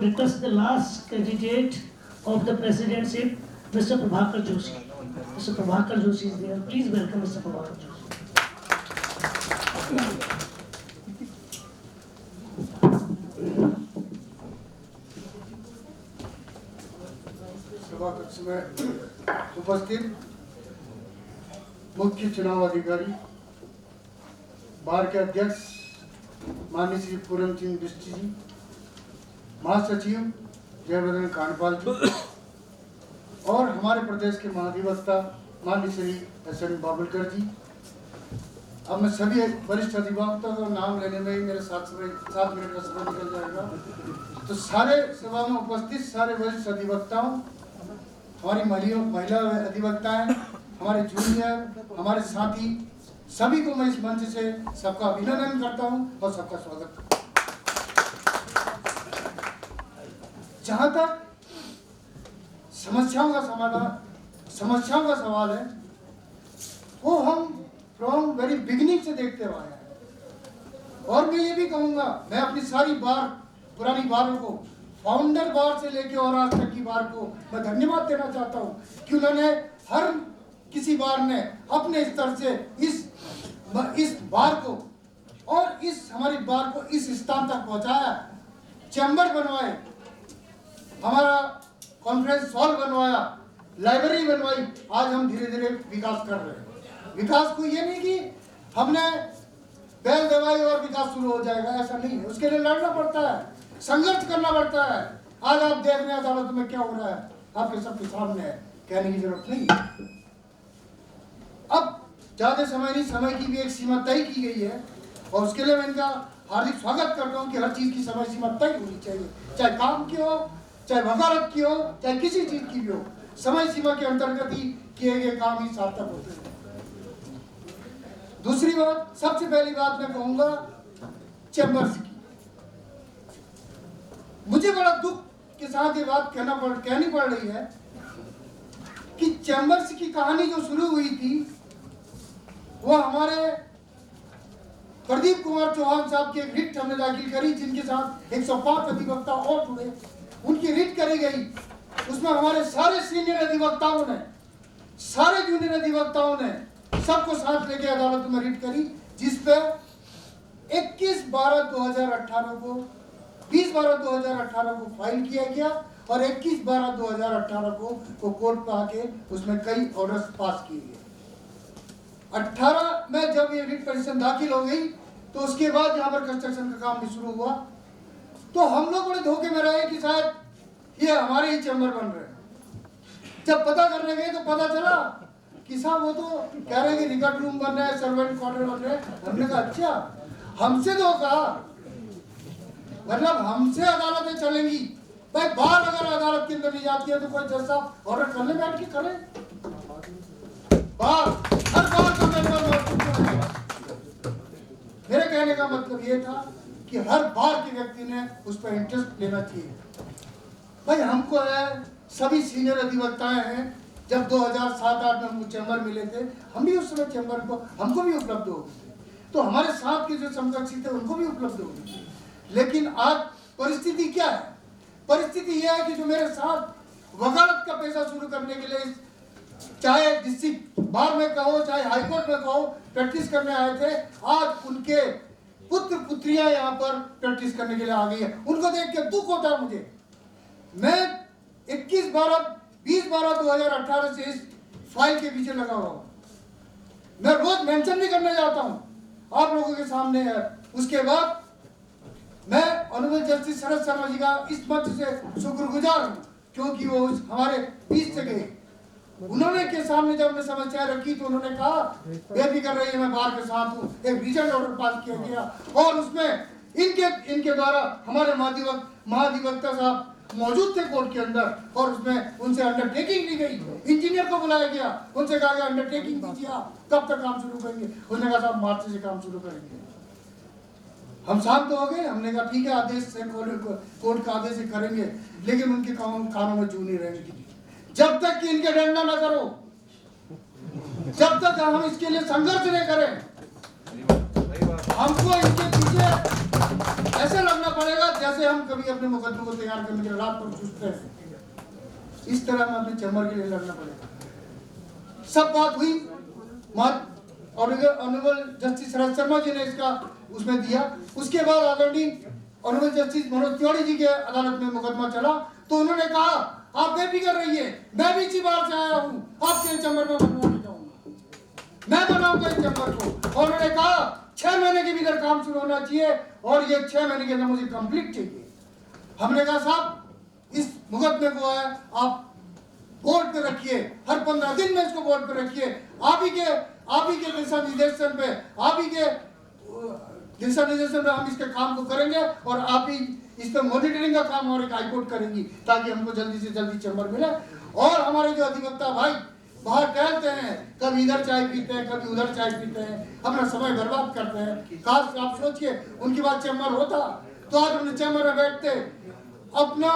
Request the last candidate of the presidency, Mr. Prabhakar Joshi. Mr. Prabhakar Joshi is there. Please welcome Mr. Prabhakar Joshi. सभा कक्ष में उपस्थित मुख्य चुनाव अधिकारी, बार के अध्यक्ष माननीय श्री पूरन सिंह बिष्ट जी, महासचिव जयवर्धन कांडपाल जी और हमारे प्रदेश के महाधिवक्ता माननीय श्री एस.एन. बाबुलकर जी। अब मैं सभी वरिष्ठ अधिवक्ताओं का नाम लेने में ही मेरे 7 मिनट का समय निकल जाएगा। तो सारे सभा में उपस्थित सारे वरिष्ठ अधिवक्ताओं, हमारी महिला अधिवक्ताएं, हमारे जूनियर, हमारे साथी, सभी को मैं इस मंच से सबका अभिनंदन करता हूं और सबका स्वागत करता हूं। जहां तक समस्याओं का सवाल है, वो हम फ्रॉम वेरी बिगिनिंग से देखते हुए आए हैं। और मैं ये भी कहूंगा, मैं अपनी सारी पुरानी बारों को, फाउंडर बार से लेके और आज तक की बार को मैं धन्यवाद देना चाहता हूं कि उन्होंने हर किसी बार ने अपने स्तर से इस बार को और इस हमारी बार को इस स्थान तक पहुंचाया। चैम्बर बनवाए, हमारा कॉन्फ्रेंस हॉल बनवाया, लाइब्रेरी बनवाई। आज हम धीरे धीरे विकास कर रहे हैं। विकास को ये नहीं कि हमने बैल दवाई और विकास शुरू हो जाएगा, ऐसा नहीं है। उसके लिए लड़ना पड़ता है, संघर्ष करना पड़ता है। आज आप देख रहे हैं अदालत में क्या हो रहा है, आपके सबके सामने है, कहने की जरूरत नहीं। अब ज्यादा समय नहीं, समय की भी एक सीमा तय की गई है और उसके लिए मैं इनका हार्दिक स्वागत करता हूँ कि हर चीज की समय सीमा तय होनी चाहिए, चाहे काम की हो, चाहे वकालत की हो, चाहे किसी चीज की भी हो। समय सीमा के अंतर्गत ही किए गए काम ही सार्थक होते हैं। दूसरी बात, सबसे पहली बात मैं कहूंगा चैम्बर्स की। मुझे बड़ा दुख के साथ ये बात कहनी पड़ रही है कि चैम्बर्स की कहानी जो शुरू हुई थी वो हमारे प्रदीप कुमार चौहान साहब की एक रिट हमने दाखिल करी, जिनके साथ 105 अधिवक्ता और जुड़े, उनकी रिट करी गई। उसमें हमारे सारे सीनियर अधिवक्ताओं ने, सारे जूनियर अधिवक्ताओं ने सबको साथ लेके अदालत में रिट करी, जिसपे 21/12/2018 को 20/12/2018 को फाइल किया गया और 21/12/2018 को कोर्ट पे आके उसमें कई ऑर्डर्स पास किए गए। 18 में जब ये रिट पिटीशन दाखिल हो गई तो उसके बाद यहाँ पर कंस्ट्रक्शन का काम भी शुरू हुआ। तो हम लोग बड़े धोखे में रहे कि शायद ये हमारे ही चैम्बर बन रहे हैं। जब पता करने गए तो पता चला कि साहब वो तो कह रहे हैं कि रिकॉर्ड रूम बन रहा है, सर्वेंट क्वार्टर बन रहे हैं। हमने कहा अच्छा, हमसे धोखा, मतलब हमसे अदालतें चलेंगी भाई। बार अगर अदालत के अंदर नहीं जाती है तो कोई जज साहब ऑर्डर करने बैठ के करें। बार हर बार का मेरे कहने का मतलब ये था कि हर बार के व्यक्ति ने उस पर इंटरेस्ट लेना चाहिए। भाई हमको है, सभी सीनियर अधिवक्ताएं हैं। जब 2007-8 में हमको चैम्बर मिले थे, हम भी उस समय चैम्बर को हमको भी उपलब्ध हो गए थे, तो हमारे साथ के जो समकक्षी थे उनको भी उपलब्ध हो गए थे। लेकिन आज परिस्थिति क्या है? परिस्थिति यह है कि जो मेरे साथ वकालत का पेशा शुरू करने के लिए, चाहे डिस्ट्रिक्ट बार में कहो, चाहे हाईकोर्ट में कहो, प्रैक्टिस करने आए थे, आज उनके पुत्र पुत्रियां यहाँ पर प्रैक्टिस करने के लिए आ गई है। उनको देख के दुख होता है मुझे। मैं 20/12/2018 से इस फाइल के पीछे लगा हुआ हूँ। मैं रोज मेंशन भी करने जाता हूँ आप लोगों के सामने है। उसके बाद मैं ऑनरेबल जस्टिस शरद शर्मा जी का इस मंच से शुक्रगुजार हूँ, क्योंकि वो हमारे बीच से गए। उन्होंने के सामने जब मैं समस्या रखी तो उन्होंने कहा बेफिक्र रहिए, मैं बार के साथ हूँ। एक रीजन ऑर्डर पास किया गया और उसमें इनके द्वारा हमारे महाधिवक्ता साहब मौजूद थे कोर्ट के अंदर और उसमें उनसे अंडरटेकिंग ली गई। इंजीनियर को बुलाया गया, उनसे कहा गया अंडरटेकिंग दीजिए, आप कब तक काम शुरू करेंगे? उसने कहा साहब मार्च से काम शुरू करेंगे। हम शांत हो गए, हमने कहा ठीक है, आदेश से कोर्ट का आदेश से करेंगे, लेकिन उनके कानों में जू नहीं रहेगी जब तक कि इनके डंडा ना करो, जब तक हम इसके लिए संघर्ष नहीं करें। हमको इनके पीछे ऐसे लगना पड़ेगा जैसे हम कभी अपने मुकदमे को तैयार करने के लिए रात पर चूसते हैं। इस तरह में अपने चैम्बर के लिए लड़ना पड़ेगा। सब बात हुई, ऑनरेबल जस्टिस शरद शर्मा जी ने इसका उसमें दिया। उसके बाद आदरणीय ऑनरेबल जस्टिस मनोज तिवारी जी के अदालत में मुकदमा चला, तो उन्होंने कहा आप बेफिक्र रहिए, मैं भी इसी बार से आया हूँ, आपके चैम्बर में बनवाने जाऊंगा, मैं बनाऊंगा इस चैम्बर को। और उन्होंने कहा 6 महीने के भीतर काम शुरू होना चाहिए और ये 6 महीने के अंदर मुझे कंप्लीट चाहिए। हमने कहा साहब इस मुकदमे को है आप बोर्ड पे रखिए, हर 15 दिन में इसको बोर्ड पे रखिए, आप ही के दिशा निर्देशन पे, आप ही के दिशा निर्देशन पे हम इसके काम को करेंगे और आप ही इस पर मॉनिटरिंग का काम हमारे हाईकोर्ट करेंगी ताकि हमको जल्दी से जल्दी चैम्बर मिले। और हमारे जो अधिवक्ता भाई बाहर टहलते हैं, कभी इधर चाय पीते हैं, कभी उधर चाय पीते हैं, अपना समय बर्बाद करते हैं। काश आप सोचिए उनके बाद चैम्बर होता तो आज अपने चैम्बर में बैठते, अपना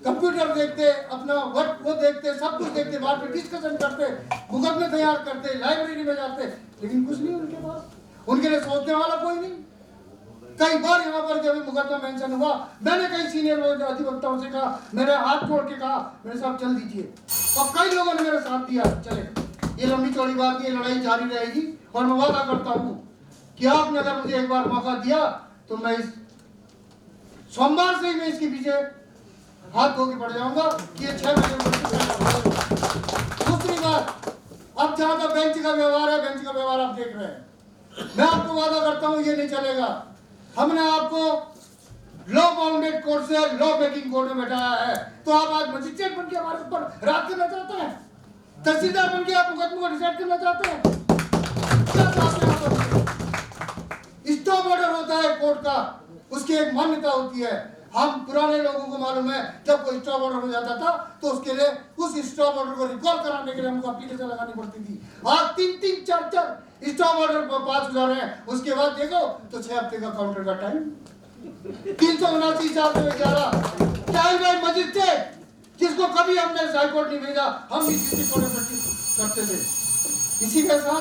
कंप्यूटर देखते, अपना वर्क वो देखते, सब कुछ देखते, बाहर पे डिस्कशन करते, मुकदमे तैयार करते, लाइब्रेरी में जाते, लेकिन कुछ नहीं उनके पास, उनके लिए सोचने वाला कोई नहीं। कई बार यहाँ पर जब मुकदमा मेंशन हुआ, मैंने कई सीनियर अधिवक्ताओं से कहा, मेरे हाथ जोड़ के कहा मेरे साथ चल दीजिए, और कई लोगों ने मेरा साथ दिया। चले, ये लंबी चौड़ी बात, ये लड़ाई जारी रहेगी और मैं वादा करता हूँ कि आपने अगर मुझे एक बार मौका दिया तो मैं इस सोमवार से ही मैं इसके पीछे हाथ धो के पड़ जाऊंगा कि ये 6 महीने। दूसरी बात, अब जहां तक बेंच का व्यवहार है, बेंच का व्यवहार आप देख रहे हैं, मैं आपको वादा करता हूं ये नहीं चलेगा। हमने आपको लॉ बाउंडेड कोर्ट से लॉ मेकिंग कोर्ट में बैठाया है, तो आप आज मजिस्ट्रेट बन के हमारे ऊपर राज करना चाहते हैं, तहसीलदार बन के आप मुकदमे को डिसाइड करना चाहते हैं, क्या चाहते हैं? स्टॉप ऑर्डर होता है कोर्ट का, उसकी एक मान्यता होती है। हम पुराने लोगों को मालूम है जब कोई स्टॉप ऑर्डर हो जाता था तो उसके लिए उस स्टॉप ऑर्डर को रिकॉल कराने के लिए हमको एप्लीकेशन लगानी पड़ती थी। आज 3-3, 4-4 स्टॉप ऑर्डर पास हो जा रहे हैं, उसके बाद देखो तो 6 हफ्ते का काउंटर का टाइम, 379 चाइल्ड बाय मजिस्ट्रेट, जिसको कभी हमने हाईकोर्ट नहीं भेजा, हम भी किसी कोर्ट में करते थे। इसी के साथ